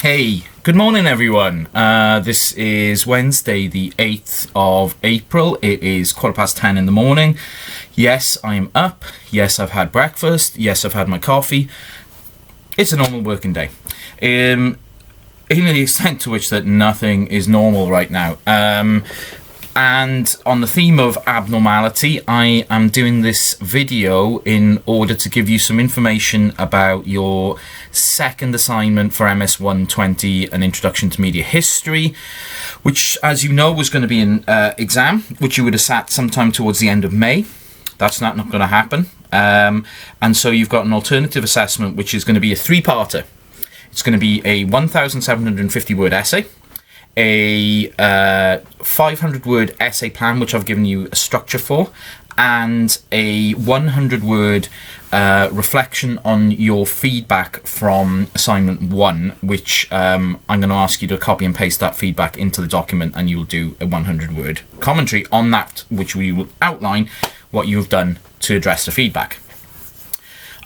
Hey, good morning everyone. This is Wednesday the 8th of April. It is 10:15 in the morning. Yes, I am up. Yes, I've had breakfast. Yes, I've had my coffee. It's a normal working day. In the extent to which that nothing is normal right now. And on the theme of abnormality, I am doing this video in order to give you some information about your second assignment for MS-120, an Introduction to Media History, which, as you know, was going to be an exam, which you would have sat sometime towards the end of May. That's not going to happen. And so you've got an alternative assessment, which is going to be a three-parter. It's going to be a 1,750-word essay, a 500-word essay plan, which I've given you a structure for, and a 100-word reflection on your feedback from assignment 1, which I'm going to ask you to copy and paste that feedback into the document, and you'll do a 100-word commentary on that, which we will outline what you've done to address the feedback.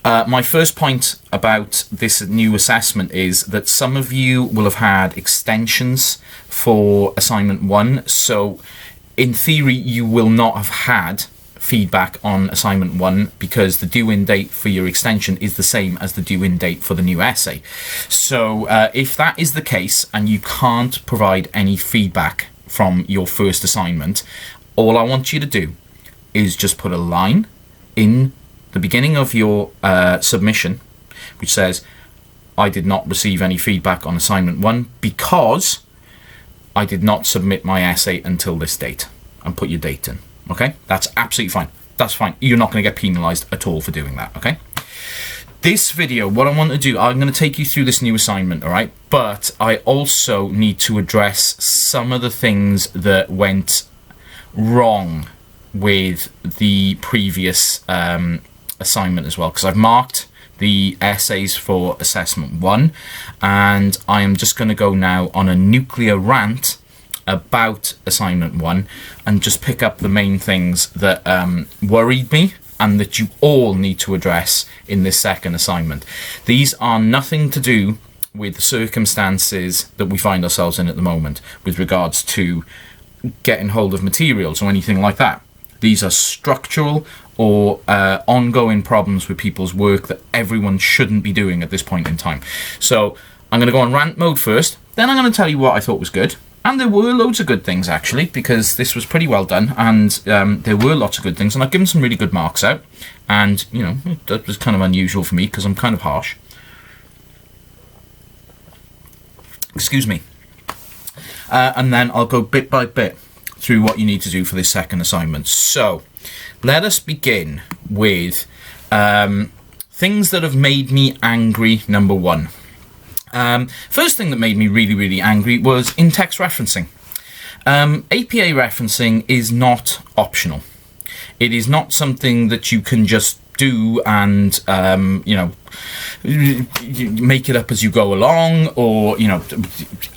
My first point about this new assessment is that some of you will have had extensions for assignment 1. So in theory, you will not have had feedback on assignment 1 because the due-in date for your extension is the same as the due-in date for the new essay. So if that is the case and you can't provide any feedback from your first assignment, all I want you to do is just put a line in the beginning of your submission which says, I did not receive any feedback on assignment 1 because I did not submit my essay until this date, and put your date in. Okay, that's absolutely fine. That's fine. You're not going to get penalized at all for doing that. Okay, this video, what I want to do, I'm going to take you through this new assignment, all right, but I also need to address some of the things that went wrong with the previous assignment as well, because I've marked the essays for assessment 1, and I am just going to go now on a nuclear rant about assignment 1 and just pick up the main things that worried me and that you all need to address in this second assignment. These are nothing to do with the circumstances that we find ourselves in at the moment with regards to getting hold of materials or anything like that. These are structural or ongoing problems with people's work that everyone shouldn't be doing at this point in time. So I'm going to go on rant mode first, then I'm going to tell you what I thought was good. And there were loads of good things, actually, because this was pretty well done, and there were lots of good things, and I've given some really good marks out. And, you know, that was kind of unusual for me because I'm kind of harsh. Excuse me. And then I'll go bit by bit through what you need to do for this second assignment. So let us begin with things that have made me angry, number 1. First thing that made me really angry was in-text referencing. APA referencing is not optional. It is not something that you can just do and you know, make it up as you go along, or, you know,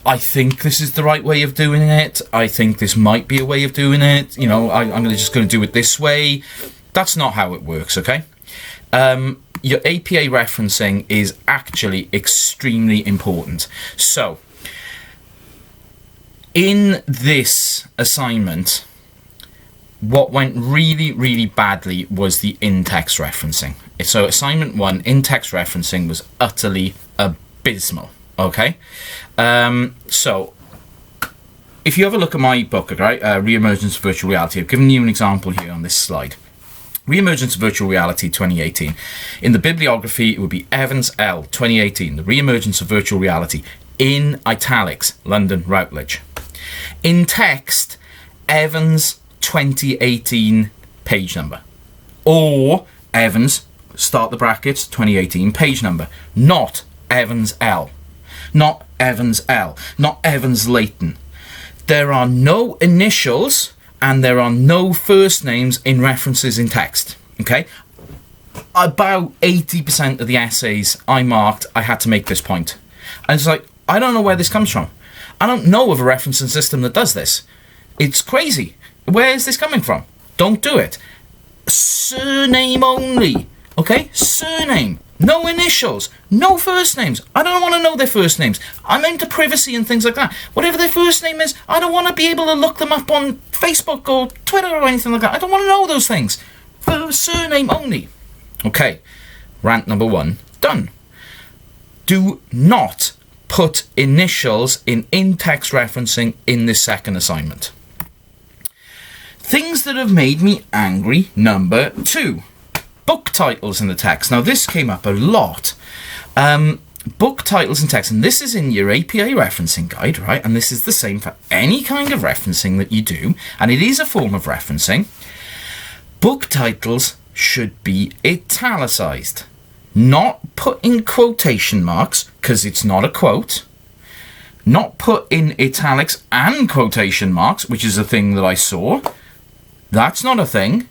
I think this is the right way of doing it, I think this might be a way of doing it, you know, I'm just going to do it this way. That's not how it works, okay? Your APA referencing is actually extremely important. So in this assignment, what went really badly was the in-text referencing. So assignment 1, in-text referencing, was utterly abysmal. Okay, so if you have a look at my book, right, Re-Emergence of Virtual Reality, I've given you an example here on this slide. Re-Emergence of Virtual Reality 2018. In the bibliography, it would be Evans L. 2018, The Re-Emergence of Virtual Reality, in italics, London Routledge. In text, Evans 2018 page number, or Evans, start the brackets, 2018 page number, not Evans L, not Evans L, not Evans Leighton. There are no initials and there are no first names in references in text, okay? About 80% of the essays I marked, I had to make this point. And it's like, I don't know where this comes from. I don't know of a referencing system that does this. It's crazy. Where is this coming from? Don't do it. Surname only. Okay? Surname. No initials, no first names. I don't want to know their first names. I'm into privacy and things like that. Whatever their first name is, I don't want to be able to look them up on Facebook or Twitter or anything like that. I don't want to know those things. For surname only. Okay, rant number 1, done. Do not put initials in in-text referencing in this second assignment. Things that have made me angry, number 2. Book titles in the text. Now, this came up a lot. Book titles in text, and this is in your APA referencing guide, right? And this is the same for any kind of referencing that you do, and it is a form of referencing. Book titles should be italicized, not put in quotation marks, because it's not a quote. Not put in italics and quotation marks, which is a thing that I saw. That's not a thing.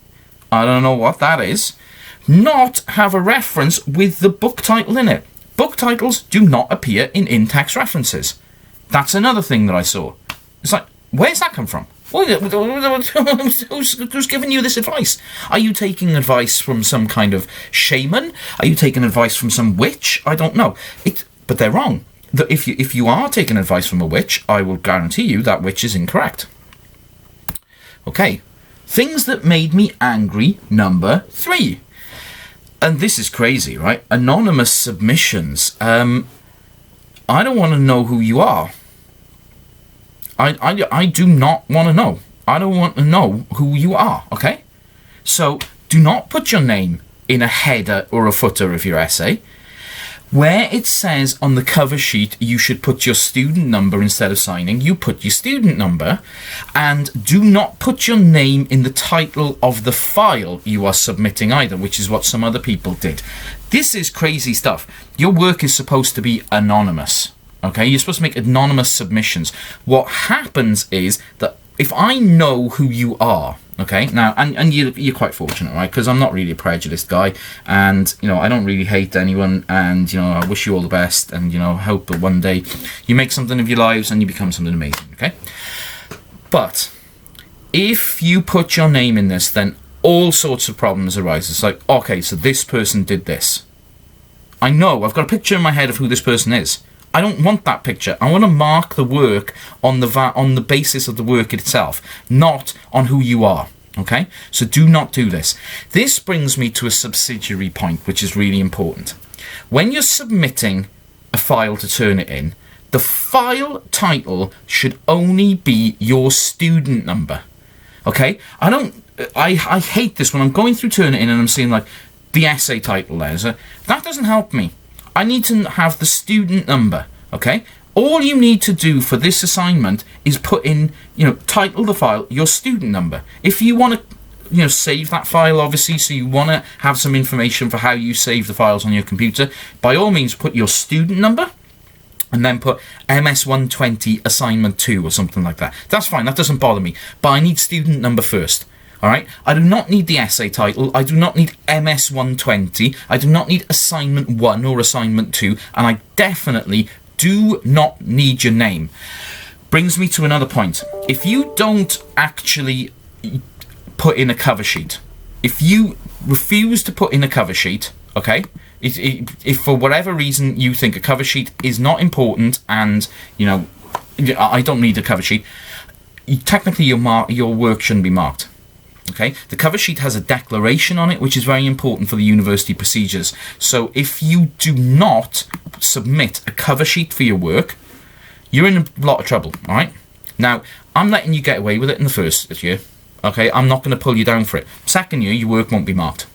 I don't know what that is. Not have a reference with the book title in it. Book titles do not appear in in-text references. That's another thing that I saw. It's like, where's that come from? Who's giving you this advice? Are you taking advice from some kind of shaman? Are you taking advice from some witch? I don't know. But they're wrong. If you are taking advice from a witch, I will guarantee you that witch is incorrect. Okay. Things that made me angry, number 3. And this is crazy, right? Anonymous submissions. I don't want to know who you are. I do not want to know. I don't want to know who you are, okay? So do not put your name in a header or a footer of your essay. Where it says on the cover sheet you should put your student number instead of signing, you put your student number, and do not put your name in the title of the file you are submitting either, which is what some other people did. This is crazy stuff. Your work is supposed to be anonymous, okay? You're supposed to make anonymous submissions. What happens is that if I know who you are, okay, now, and you're quite fortunate, right, because I'm not really a prejudiced guy, and, you know, I don't really hate anyone, and, you know, I wish you all the best, and, you know, hope that one day you make something of your lives and you become something amazing, okay? But if you put your name in this, then all sorts of problems arise. It's like, okay, so this person did this. I know, I've got a picture in my head of who this person is. I don't want that picture. I want to mark the work on the basis of the work itself, not on who you are. Okay? So do not do this. This brings me to a subsidiary point, which is really important. When you're submitting a file to turn it in, the file title should only be your student number. Okay? I hate this when I'm going through turn it in and I'm seeing like the essay title there. So that doesn't help me. I need to have the student number, okay? All you need to do for this assignment is put in, you know, title the file, your student number. If you want to, you know, save that file, obviously, so you want to have some information for how you save the files on your computer, by all means, put your student number and then put MS-120 assignment 2 or something like that. That's fine, that doesn't bother me, but I need student number first. All right, I do not need the essay title. I do not need MS-120. I do not need assignment 1 or assignment 2. And I definitely do not need your name. Brings me to another point. If you don't actually put in a cover sheet, if you refuse to put in a cover sheet, okay, if for whatever reason you think a cover sheet is not important and, you know, I don't need a cover sheet, technically your work shouldn't be marked. Okay, the cover sheet has a declaration on it, which is very important for the university procedures. So if you do not submit a cover sheet for your work, you're in a lot of trouble, all right? Now, I'm letting you get away with it in the first year, okay? I'm not going to pull you down for it. Second year, your work won't be marked.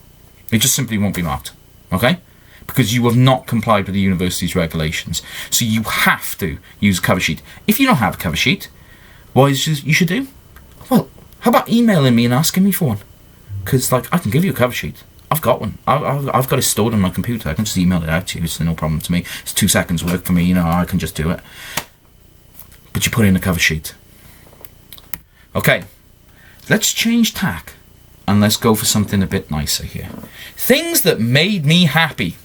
It just simply won't be marked, okay? Because you have not complied with the university's regulations. So you have to use a cover sheet. If you don't have a cover sheet, what you should do? Well, how about emailing me and asking me for one? Because, like, I can give you a cover sheet. I've got one. I've got it stored on my computer. I can just email it out to you. It's no problem to me. It's 2 seconds work for me. You know, I can just do it. But you put in a cover sheet. Okay. Let's change tack. And let's go for something a bit nicer here. Things that made me happy.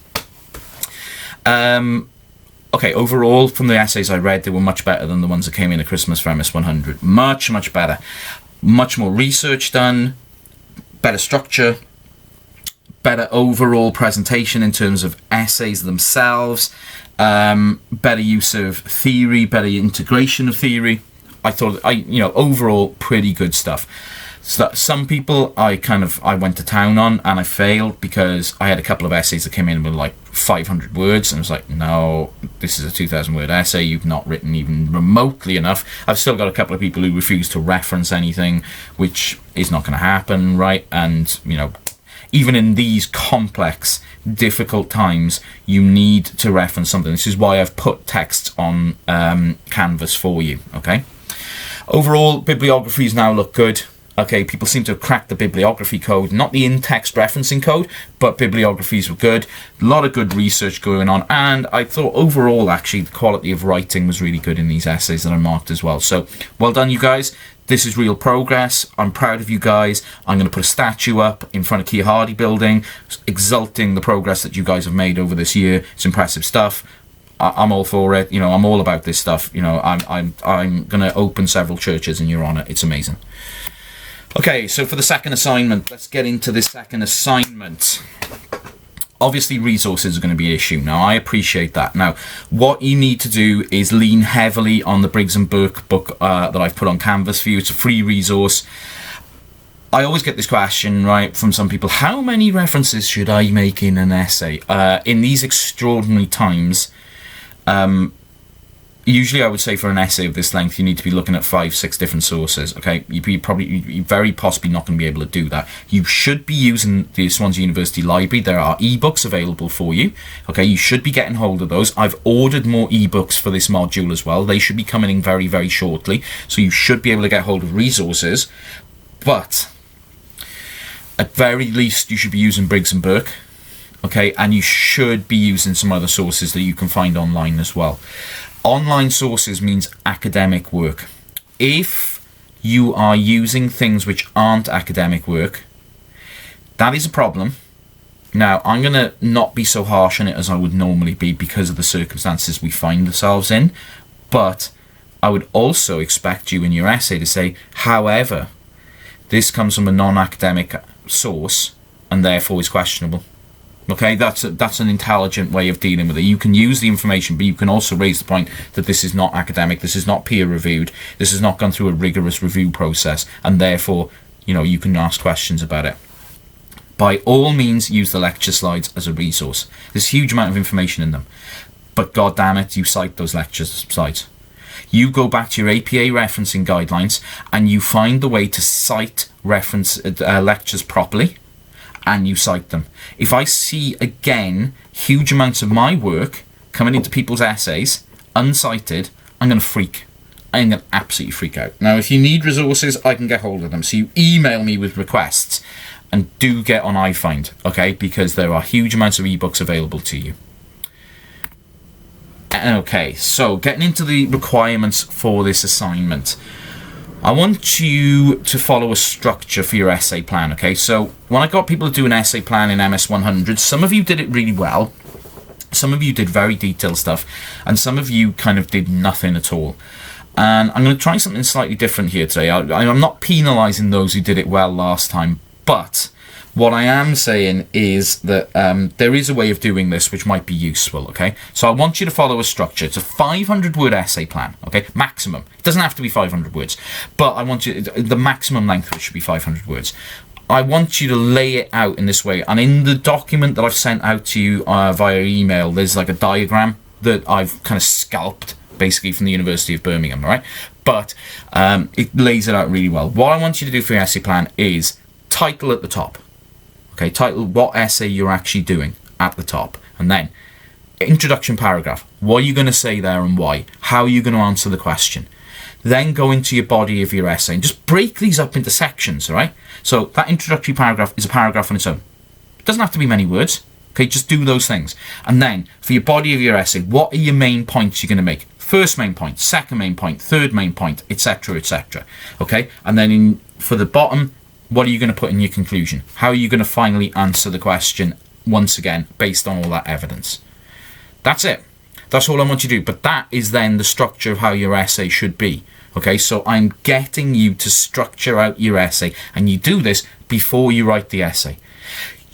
Okay, overall, from the essays I read, they were much better than the ones that came in at Christmas for MS-100. Much, much better. Much more research done, better structure, better overall presentation in terms of essays themselves, better use of theory, better integration of theory. I thought, overall pretty good stuff. So some people I went to town on and I failed because I had a couple of essays that came in with like 500 words and I was like, no, this is a 2,000 word essay, you've not written even remotely enough. I've still got a couple of people who refuse to reference anything, which is not going to happen, right? And even in these complex, difficult times, you need to reference something. This is why I've put texts on Canvas for you, okay? Overall, bibliographies now look good. Okay, people seem to have cracked the bibliography code, not the in-text referencing code, but bibliographies were good. A lot of good research going on, and I thought overall, actually, the quality of writing was really good in these essays that I marked as well. So, well done, you guys. This is real progress. I'm proud of you guys. I'm going to put a statue up in front of Keir Hardie building, exalting the progress that you guys have made over this year. It's impressive stuff. I'm all for it. I'm all about this stuff. I'm going to open several churches in your honour. It's amazing. Okay, so for the second assignment, let's get into this second assignment. Obviously, resources are going to be an issue. Now, I appreciate that. Now, what you need to do is lean heavily on the Briggs and Burke book that I've put on Canvas for you. It's a free resource. I always get this question, right, from some people. How many references should I make in an essay? In these extraordinary times, usually I would say for an essay of this length, you need to be looking at 5-6 different sources, okay? You're very possibly not going to be able to do that. You should be using the Swansea University Library. There are ebooks available for you, okay? You should be getting hold of those. I've ordered more ebooks for this module as well. They should be coming in very, very shortly. So you should be able to get hold of resources. But at very least, you should be using Briggs and Burke, okay? And you should be using some other sources that you can find online as well. Online sources means academic work. If you are using things which aren't academic work, that is a problem. Now, I'm going to not be so harsh on it as I would normally be because of the circumstances we find ourselves in, but I would also expect you in your essay to say, however, this comes from a non-academic source and therefore is questionable. Okay, that's an intelligent way of dealing with it. You can use the information, but you can also raise the point that this is not academic, this is not peer-reviewed, this has not gone through a rigorous review process, and therefore, you can ask questions about it. By all means, use the lecture slides as a resource. There's a huge amount of information in them, but god damn it, you cite those lecture slides. You go back to your APA referencing guidelines, and you find the way to cite reference lectures properly, and you cite them. If I see, again, huge amounts of my work coming into people's essays, uncited, I'm going to freak. I'm going to absolutely freak out. Now, if you need resources, I can get hold of them. So you email me with requests, and do get on iFind, okay? Because there are huge amounts of ebooks available to you. Okay, so getting into the requirements for this assignment. I want you to follow a structure for your essay plan, okay? So when I got people to do an essay plan in MS-100, some of you did it really well, some of you did very detailed stuff, and some of you kind of did nothing at all. And I'm going to try something slightly different here today. I'm not penalising those who did it well last time, but what I am saying is that there is a way of doing this which might be useful, okay? So I want you to follow a structure. It's a 500-word essay plan, okay? Maximum. It doesn't have to be 500 words, but I want you, the maximum length which should be 500 words. I want you to lay it out in this way. And in the document that I've sent out to you via email, there's like a diagram that I've kind of scalped, basically from the University of Birmingham, all right? But it lays it out really well. What I want you to do for your essay plan is title at the top. Okay, title what essay you're actually doing at the top. And then introduction paragraph. What are you going to say there and why? How are you going to answer the question? Then go into your body of your essay and just break these up into sections, all right? So that introductory paragraph is a paragraph on its own. It doesn't have to be many words. Okay, just do those things. And then for your body of your essay, what are your main points you're going to make? First main point, second main point, third main point, etc., etc. Okay, and then for the bottom, what are you going to put in your conclusion? How are you going to finally answer the question, once again, based on all that evidence? That's it. That's all I want you to do. But that is then the structure of how your essay should be. Okay, so I'm getting you to structure out your essay. And you do this before you write the essay.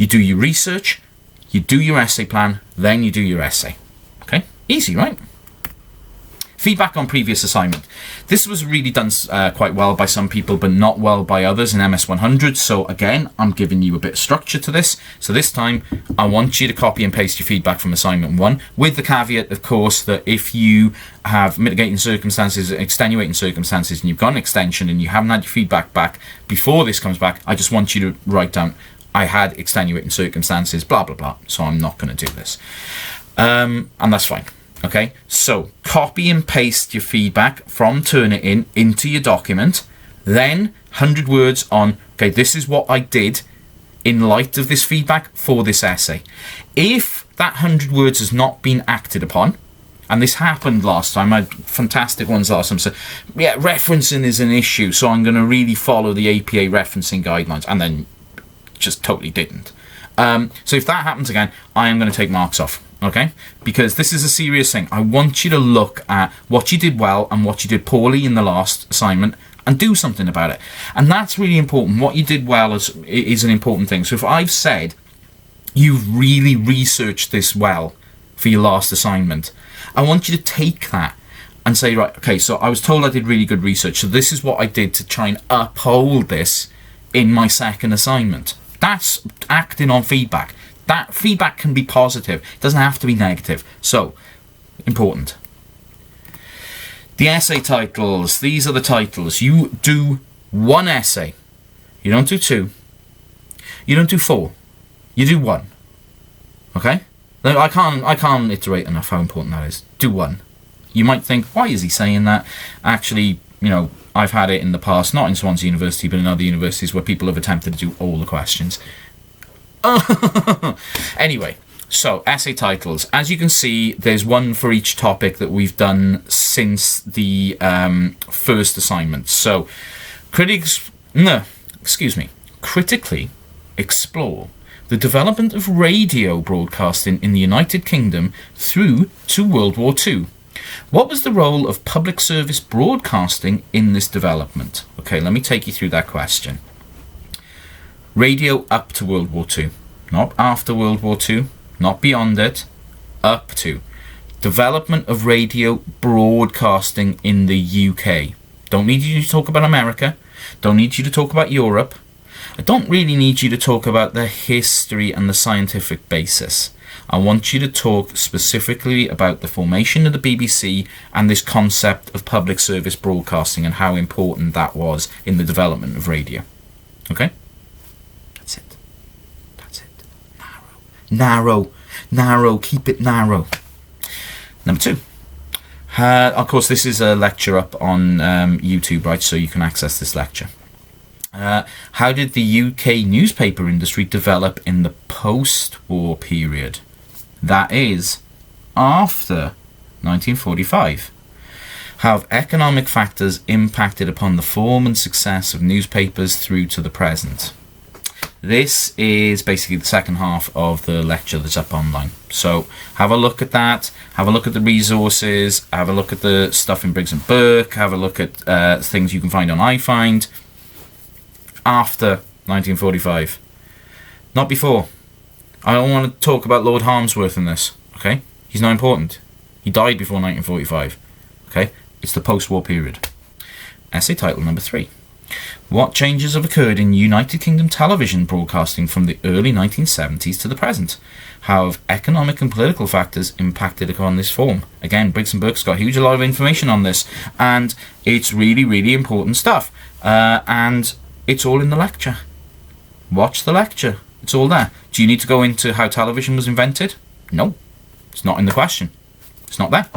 You do your research, you do your essay plan, then you do your essay. Okay, easy, right? Feedback on previous assignment. This was really done quite well by some people, but not well by others in MS-100. So again, I'm giving you a bit of structure to this. So this time, I want you to copy and paste your feedback from assignment 1, with the caveat, of course, that if you have mitigating circumstances, extenuating circumstances, and you've got an extension and you haven't had your feedback back before this comes back, I just want you to write down, I had extenuating circumstances, blah, blah, blah. So I'm not going to do this. And that's fine. Okay, so copy and paste your feedback from Turnitin into your document, then 100 words on, okay, this is what I did in light of this feedback for this essay. If that 100 words has not been acted upon, and this happened last time, I had fantastic ones last time, so yeah, referencing is an issue, so I'm going to really follow the APA referencing guidelines, and then just totally didn't. So if that happens again, I am going to take marks off. Okay, because this is a serious thing. I want you to look at what you did well and what you did poorly in the last assignment and do something about it. And that's really important. What you did well is an important thing. So if I've said you've really researched this well for your last assignment, I want you to take that and say, right, okay, so I was told I did really good research, so this is what I did to try and uphold this in my second assignment. That's acting on feedback. That feedback can be positive. It doesn't have to be negative. So, important. The essay titles. These are the titles. You do 1 essay. You don't do 2. You don't do 4. You do 1. Okay? I can't iterate enough how important that is. Do 1. You might think, why is he saying that? Actually, you know, I've had it in the past, not in Swansea University, but in other universities where people have attempted to do all the questions. Anyway, so essay titles. As you can see, there's one for each topic that we've done since the first assignment. So, critically explore the development of radio broadcasting in the United Kingdom through to World War II. What was the role of public service broadcasting in this development? Okay, let me take you through that question. Radio up to World War II, not after World War II, not beyond it, up to. Development of radio broadcasting in the UK. Don't need you to talk about America, don't need you to talk about Europe. I don't really need you to talk about the history and the scientific basis. I want you to talk specifically about the formation of the BBC and this concept of public service broadcasting and how important that was in the development of radio. Okay? That's it. Narrow, keep it narrow. Number 2. Of course, this is a lecture up on YouTube, right? So you can access this lecture. How did the UK newspaper industry develop in the post-war period? That is, after 1945. How have economic factors impacted upon the form and success of newspapers through to the present? This is basically the second half of the lecture that's up online. So have a look at that, have a look at the resources, have a look at the stuff in Briggs and Burke, have a look at things you can find on iFind. After 1945. Not before. I don't want to talk about Lord Harmsworth in this, okay? He's not important. He died before 1945, okay? It's the post-war period. Essay title number 3. What changes have occurred in United Kingdom television broadcasting from the early 1970s to the present? How have economic and political factors impacted upon this form? Again, Briggs and Burke's got a lot of information on this, and it's really, really important stuff. And it's all in the lecture. Watch the lecture. It's all there. Do you need to go into how television was invented? No. It's not in the question. It's not there.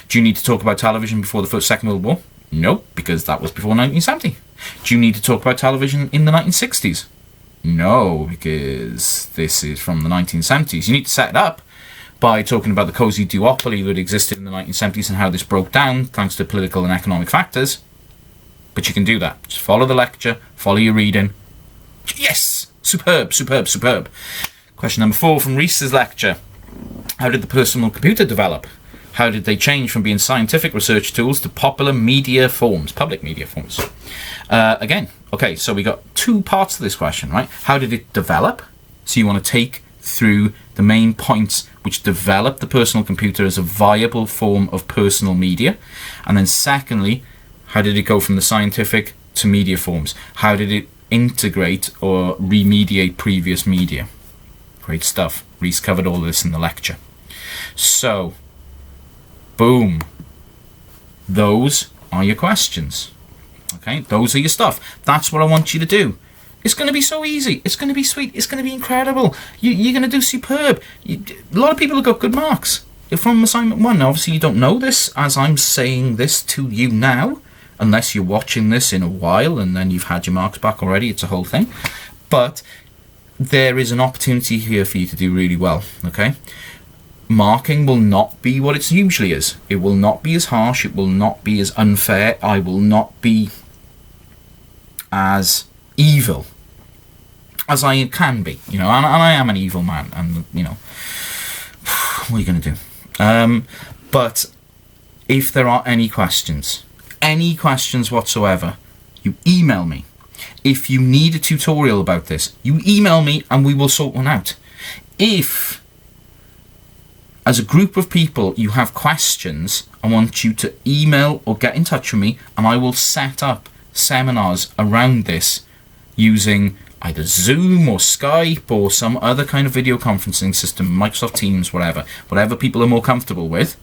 Do you need to talk about television before the Second World War? No, because that was before 1970. Do you need to talk about television in the 1960s? No, because this is from the 1970s. You need to set it up by talking about the cosy duopoly that existed in the 1970s and how this broke down thanks to political and economic factors. But you can do that. Just follow the lecture, follow your reading. Yes! Superb. Question number 4 from Reese's lecture. How did the personal computer develop? How did they change from being scientific research tools to popular media forms, public media forms? Again, okay, so we got 2 parts to this question, right? How did it develop? So you want to take through the main points which develop the personal computer as a viable form of personal media. And then secondly, how did it go from the scientific to media forms? How did it integrate or remediate previous media? Great stuff. Reese covered all this in the lecture. So, boom. Those are your questions. Okay, those are your stuff. That's what I want you to do. It's going to be so easy. It's going to be sweet. It's going to be incredible. You're going to do superb. A lot of people have got good marks from assignment 1. Now, obviously, you don't know this as I'm saying this to you now, unless you're watching this in a while and then you've had your marks back already. It's a whole thing. But there is an opportunity here for you to do really well. Okay. Marking will not be what it usually is. It will not be as harsh. It will not be as unfair. I will not be as evil as I can be, and I am an evil man, and what are you going to do? But if there are any questions whatsoever, you email me. If you need a tutorial about this, you email me and we will sort one out. If as a group of people you have questions, I want you to email or get in touch with me, and I will set up seminars around this using either Zoom or Skype or some other kind of video conferencing system, Microsoft Teams, whatever people are more comfortable with.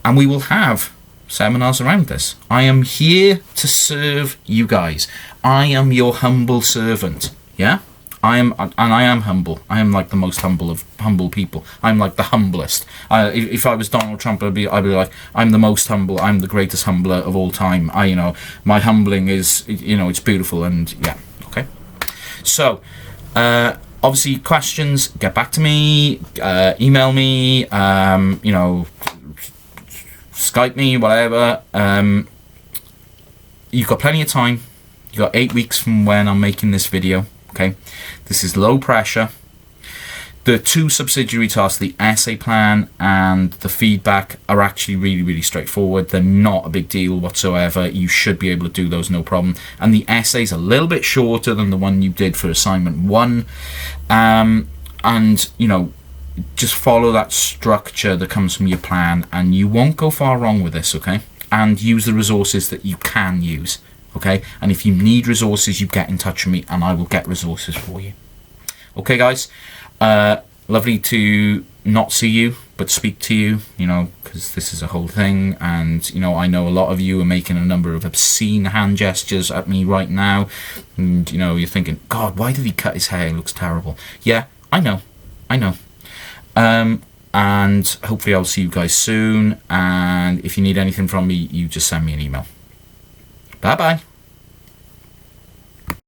And we will have seminars around this. I am here to serve you guys. I am your humble servant. Yeah? I am humble. I am like the most humble of humble people. I'm like the humblest. If I was Donald Trump, I'd be like, I'm the most humble. I'm the greatest humbler of all time. My humbling is, it's beautiful, and yeah, okay. So, obviously, questions, get back to me, email me, Skype me, whatever. You've got plenty of time. You've got 8 weeks from when I'm making this video. Okay, this is low pressure. The 2 subsidiary tasks, the essay plan and the feedback, are actually really, really straightforward. They're not a big deal whatsoever. You should be able to do those no problem. And the essay's a little bit shorter than the one you did for assignment 1. And, just follow that structure that comes from your plan, and you won't go far wrong with this, okay? And use the resources that you can use. Okay, and if you need resources, you get in touch with me and I will get resources for you. Okay, guys, lovely to not see you but speak to you, because this is a whole thing. And I know a lot of you are making a number of obscene hand gestures at me right now, and you're thinking, God, why did he cut his hair? It looks terrible. Yeah, I know. And hopefully I'll see you guys soon, and if you need anything from me, you just send me an email. Bye-bye.